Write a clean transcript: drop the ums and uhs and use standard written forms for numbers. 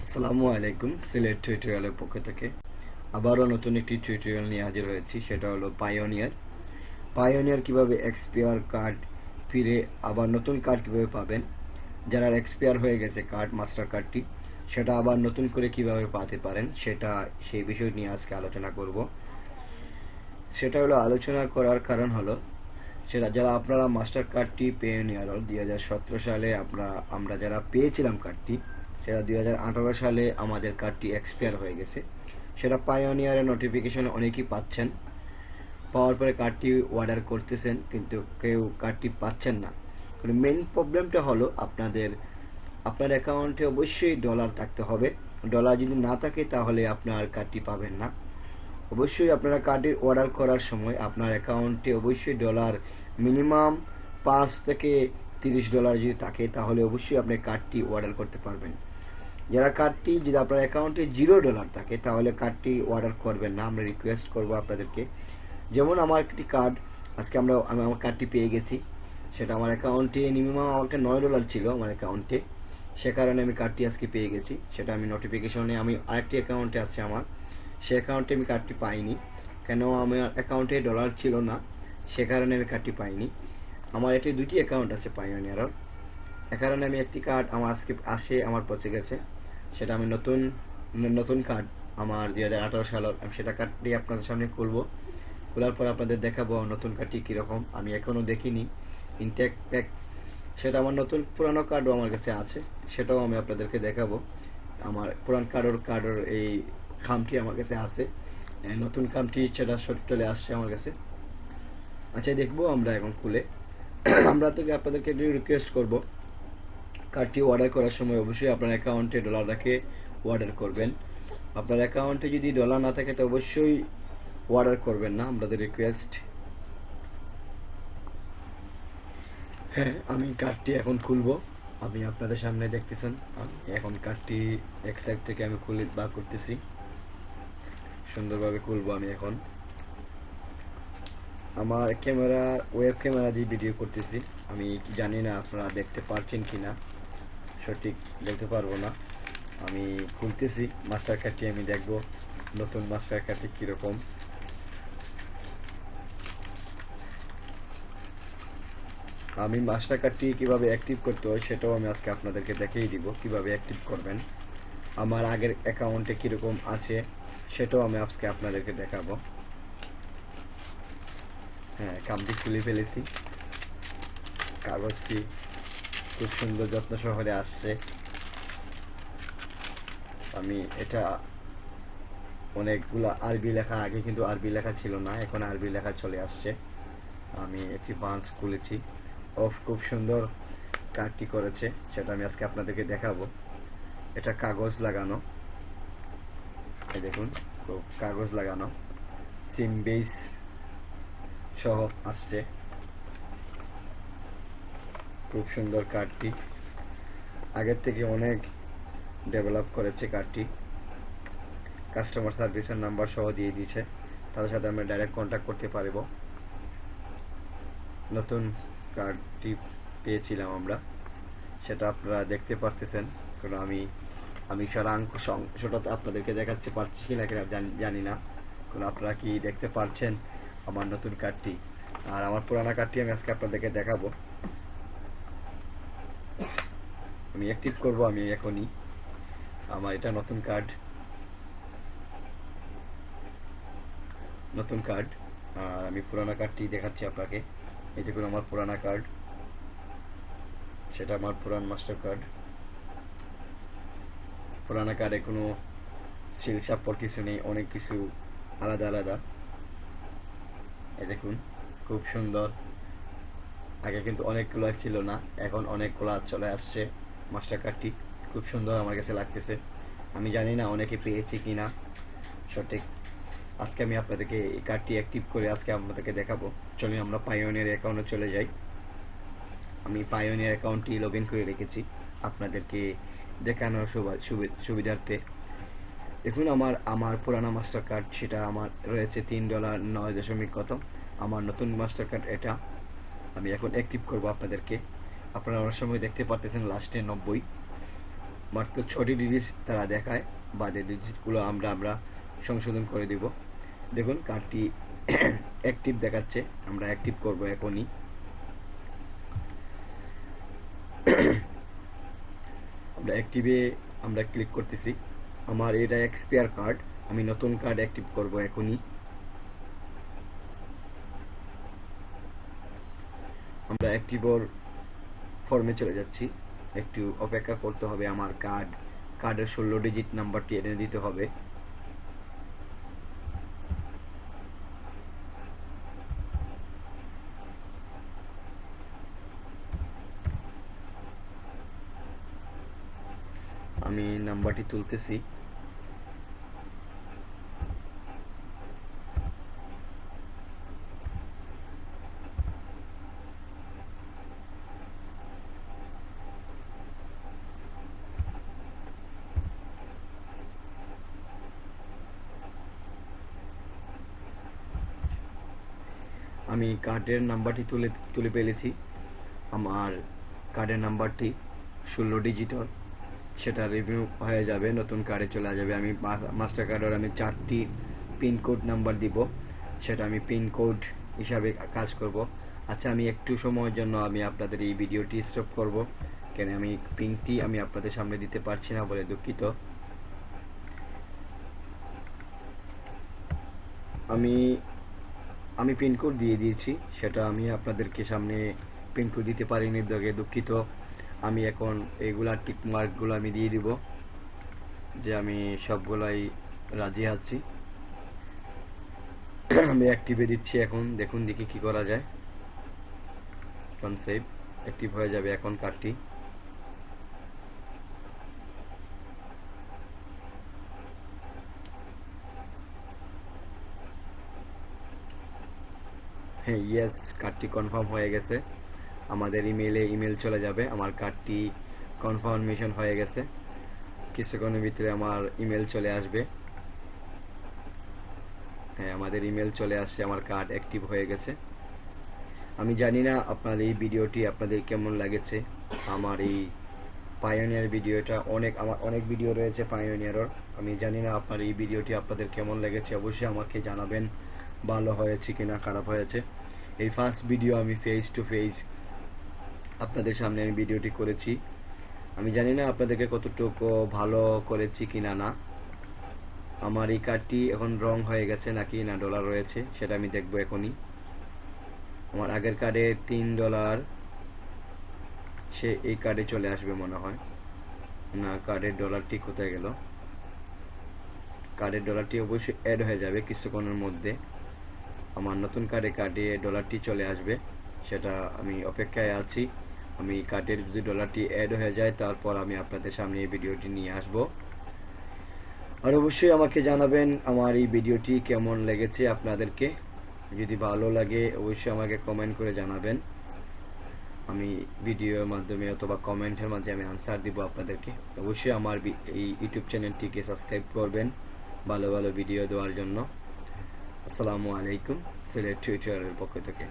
আসসালামু আলাইকুম, সিলেট টিউটোরিয়ালের পক্ষ থেকে আবারও নতুন একটি টিউটোরিয়াল নিয়ে হাজির হয়েছি। সেটা হলো পায়োনিয়ার কিভাবে এক্সপায়ার কার্ড ফিরে আবার নতুন কার্ড কিভাবে পাবেন, যারা এক্সপায়ার হয়ে গেছে কার্ড, মাস্টার কার্ডটি, সেটা আবার নতুন করে কিভাবে পেতে পারেন, সেই বিষয় নিয়ে আজকে আলোচনা করব। সেটা হলো আলোচনা করার কারণ হলো সেটা যারা আপনারা মাস্টার কার্ডটি পায়োনিয়ার 2017 সালে আমরা যারা পেয়েছিলাম কার্ডটি, সেটা 2018 সালে আমাদের কার্ডটি এক্সপায়ার হয়ে গেছে। সেটা পায়োনিয়ারের নোটিফিকেশনে অনেকেই পাচ্ছেন, পাওয়ার পরে কার্ডটি অর্ডার করতেছেন কিন্তু কেউ কার্ডটি পাচ্ছেন না। মেইন প্রবলেমটা হলো আপনার অ্যাকাউন্টে অবশ্যই ডলার থাকতে হবে। ডলার যদি না থাকে তাহলে আপনার কার্ডটি পাবেন না। অবশ্যই আপনারা কার্ডের অর্ডার করার সময় আপনার অ্যাকাউন্টে অবশ্যই ডলার মিনিমাম 5 থেকে 30 ডলার যদি থাকে তাহলে অবশ্যই আপনি কার্ডটি অর্ডার করতে পারবেন। যারা কার্ডটি যদি আপনার অ্যাকাউন্টে $0 থাকে তাহলে কার্ডটি অর্ডার করবেন না। আমরা রিকোয়েস্ট করব আপনাদেরকে, যেমন আমার একটি কার্ড আজকে আমি আমার কার্ডটি পেয়ে গেছি। সেটা আমার অ্যাকাউন্টে মিনিমাম আমাকে $9 ছিল আমার অ্যাকাউন্টে, সে কারণে আমি কার্ডটি আজকে পেয়ে গেছি। সেটা আমি নোটিফিকেশনে আমি আরেকটি অ্যাকাউন্টে আছে আমার, সে অ্যাকাউন্টে আমি কার্ডটি পাইনি, কেন আমার অ্যাকাউন্টে ডলার ছিল না, সে কারণে আমি কার্ডটি পাইনি। আমার এটি 2টি অ্যাকাউন্ট আছে পায়োনিয়ারের, এ কারণে আমি একটি কার্ড আমার আজকে আমার পৌঁছে গেছে। সেটা আমি নতুন কার্ড আমার 2018 সালের, আমি সেটা কার্ডটি আপনাদের সামনে খুলবো। খোলার পর আপনাদের দেখাবো নতুন কার্ডটি কীরকম। আমি এখনও দেখিনি ইনটেক প্যাক, সেটা আমার পুরানো কার্ডও আমার কাছে আছে, সেটাও আমি আপনাদেরকে দেখাবো। আমার পুরান কার্ডের এই খামটি আমার কাছে আছে, নতুন খামটি সেটা চলে আসছে আমার কাছে। আচ্ছা, দেখবো আমরা এখন খুলে। আমরা তো আপনাদেরকে রিকোয়েস্ট করব, কার্ডটি অর্ডার করার সময় অবশ্যই আপনার অ্যাকাউন্টে ডলার রেখে অর্ডার করবেন। আপনার অ্যাকাউন্টে যদি ডলার না থাকে তো অবশ্যই অর্ডার করবেন না, আমাদের রিকোয়েস্ট। হ্যাঁ, আমি কার্ডটি এখন খুলবো। আমি আপনাদের সামনে দেখতেছেন, আমি এখন কার্ডটি এক সাইড থেকে আমি খুলে বার করতেছি, সুন্দরভাবে খুলবো। আমি এখন আমার ওয়েব ক্যামেরা দিয়ে ভিডিও করতেছি। আমি জানি না আপনারা দেখতে পারছেন কিনা, সঠিক বলতে পারবো না। আমি খুলতেছি মাস্টার কার্ডটি, আমি দেখবো নতুন মাস্টার কার্ডটি কিরকম। আমি মাস্টার কার্ডটি কিভাবে অ্যাক্টিভ করতে হয় সেটাও আমি আজকে আপনাদেরকে দেখিয়ে দিব, কিভাবে অ্যাক্টিভ করবেন। আমার আগের অ্যাকাউন্টে কিরকম আছে সেটাও আমি আজকে আপনাদেরকে দেখাবো। হ্যাঁ, কামটি খুলে ফেলেছি। কাগজটি খুব সুন্দর যত্ন সহকারে আসছে। আমি এটা অনেকগুলো আরবি লেখা, আগে কিন্তু আরবি লেখা ছিল না, এখন আরবি লেখা চলে আসছে। আমি একটি বান্স খুলেছি, খুব সুন্দর কার্ডটি করেছে, সেটা আমি আজকে আপনাদেরকে দেখাবো। এটা কাগজ লাগানো, এই দেখুন, খুব কাগজ লাগানো, সিম বেস সহ আসছে। খুব সুন্দর কার্ডটি, আগের থেকে অনেক ডেভেলপ করেছে কার্ডটি। কাস্টমার সার্ভিসের নাম্বার সহ দিয়ে দিয়েছে, তাদের সাথে আমরা ডাইরেক্ট কন্ট্যাক্ট করতে পারব। নতুন কার্ডটি পেয়েছিলাম আমরা, সেটা আপনারা দেখতে পারতেছেন। কারণ আমি সেটা আপনাদেরকে দেখাতে পারছি কিনা জানি না, কারণ আপনারা কি দেখতে পারছেন আমার নতুন কার্ডটি। আর আমার পুরানা কার্ডটি আমি আজকে আপনাদেরকে দেখাবো। আমি অ্যাক্টিভ করব আমি এখনই। আমার এটা নতুন কার্ড, আর আমি পুরানা কার্ডটি দেখাচ্ছি আপনাকে। এই দেখুন আমার পুরানা কার্ড, সেটা আমার পুরান মাস্টার কার্ড। পুরানা কার্ডে কোনো সিল সাপোর্ট কিছু নেই, অনেক কিছু আলাদা আলাদা। এই দেখুন খুব সুন্দর, আগে কিন্তু অনেকগুলো ছিল না, এখন অনেকগুলো চলে আসছে মাস্টার কার্ডটি। খুব সুন্দর আমার কাছে লাগতেছে। আমি জানি না অনেকে পেয়েছে কিনা সঠিক। আজকে আমি আপনাদেরকে এই কার্ডটি অ্যাক্টিভ করে আজকে আপনাদেরকে দেখাবো। চলুন আমরা পায়োনিয়ার অ্যাকাউন্টে চলে যাই। আমি পায়োনিয়ার অ্যাকাউন্টটি লগ ইন করে রেখেছি আপনাদেরকে দেখানোর সুবিধার্থে। দেখুন আমার পুরানো মাস্টার কার্ড, সেটা আমার রয়েছে $3.9 কত। আমার নতুন মাস্টার কার্ড এটা, আমি এখন অ্যাক্টিভ করব আপনাদেরকে। আপনারা অনেক সময় দেখতে পারতেছেন লাস্টে 90, মাত্র 6টি ডিজিট তারা দেখায়, বাদে ডিজিটগুলো আমরা সংশোধন করে দিব। দেখুন কার্ডটি অ্যাক্টিভ দেখাচ্ছে, আমরা অ্যাক্টিভ করব এখনই। আমরা অ্যাক্টিভে আমরা ক্লিক করতেছি। আমার এটা এক্সপায়ার কার্ড, আমি নতুন কার্ড অ্যাক্টিভ করব এখনই। আমরা অ্যাক্টিভর ফর্মে চলে যাচ্ছি, একটু অপেক্ষা করতে হবে। আমার কার্ডের 16 ডিজিট নাম্বারটি এনে দিতে হবে। আমি নাম্বারটি তুলতেছি। আমি কার্ডের নাম্বারটি তুলে ফেলেছি। আমার কার্ডের নাম্বারটি 16 ডিজিটর, সেটা রিভিউ হয়ে যাবে, নতুন কার্ডে চলে যাবে। আমি মাস্টার কার্ডের আমি 4টি পিনকোড নাম্বার দিব, সেটা আমি পিনকোড হিসাবে কাজ করব। আচ্ছা, আমি একটু সময়ের জন্য আমি আপনাদের এই ভিডিওটি স্টপ করব, কেন আমি পিনটি আমি আপনাদের সামনে দিতে পারছি না বলে দুঃখিত। আমি পিনকোড দিয়ে দিয়েছি, সেটা আমি আপনাদেরকে সামনে পিনকোড দিতে পারিনি, দুঃখিত। আমি এখন এইগুলা টিক মার্কগুলো আমি দিয়ে দিব যে আমি সবগুলাই রাজি আছি। আমি অ্যাক্টিভে দিচ্ছি এখন, দেখুন দেখি কি করা যায়। কনসেপ্ট অ্যাক্টিভ হয়ে যাবে এখন কার্ডটি। হ্যাঁ, ইয়েস, কার্ডটি কনফার্ম হয়ে গেছে। আমাদের ইমেল চলে যাবে। আমার কার্ডটি কনফার্মেশন হয়ে গেছে, কিছুক্ষণের ভিতরে আমার ইমেল চলে আসবে। হ্যাঁ, আমাদের ইমেল চলে আসছে, আমার কার্ড অ্যাক্টিভ হয়ে গেছে। আমি জানি না আপনার এই ভিডিওটি আপনাদের কেমন লাগেছে। আমার এই পায়োনিয়ার ভিডিওটা আমার অনেক ভিডিও রয়েছে পায়োনিয়ারের। আমি জানি না আপনার এই ভিডিওটি আপনাদের কেমন লেগেছে, অবশ্যই আমাকে জানাবেন ভালো হয়েছে কিনা খারাপ হয়েছে। এই ফার্স্ট ভিডিও আমি ফেস টু ফেস আপনাদের সামনে আমি ভিডিওটি করেছি। আমি জানি না আপনাদেরকে কতটুকু ভালো করেছি কিনা না। আমার এই কার্ডটি এখন রং হয়ে গেছে নাকি না ডলার রয়েছে, সেটা আমি দেখবো এখনই। আমার আগের কার্ডে $3 সে এই কার্ডে চলে আসবে মনে হয়। না, কার্ডের ডলারটি কোথায় গেল? কার্ডের ডলারটি অবশ্যই অ্যাড হয়ে যাবে কিছুক্ষণের মধ্যে। আমার নতুন কার্ডে ডলারটি চলে আসবে, সেটা আমি অপেক্ষায় আছি। আমি কার্ডের যদি ডলারটি অ্যাড হয়ে যায় তারপর আমি আপনাদের সামনে এই ভিডিওটি নিয়ে আসব। আর অবশ্যই আমাকে জানাবেন আমার এই ভিডিওটি কেমন লেগেছে আপনাদেরকে। যদি ভালো লাগে অবশ্যই আমাকে কমেন্ট করে জানাবেন। আমি ভিডিওর মাধ্যমে অথবা কমেন্টের মাধ্যমে আমি আনসার দিব আপনাদেরকে। অবশ্যই আমার এই ইউটিউব চ্যানেলটিকে সাবস্ক্রাইব করবেন ভালো ভালো ভিডিও দেওয়ার জন্য। আসসালামু আলাইকুম, সিলেট টিউটোরিয়ালের পক্ষ থেকে।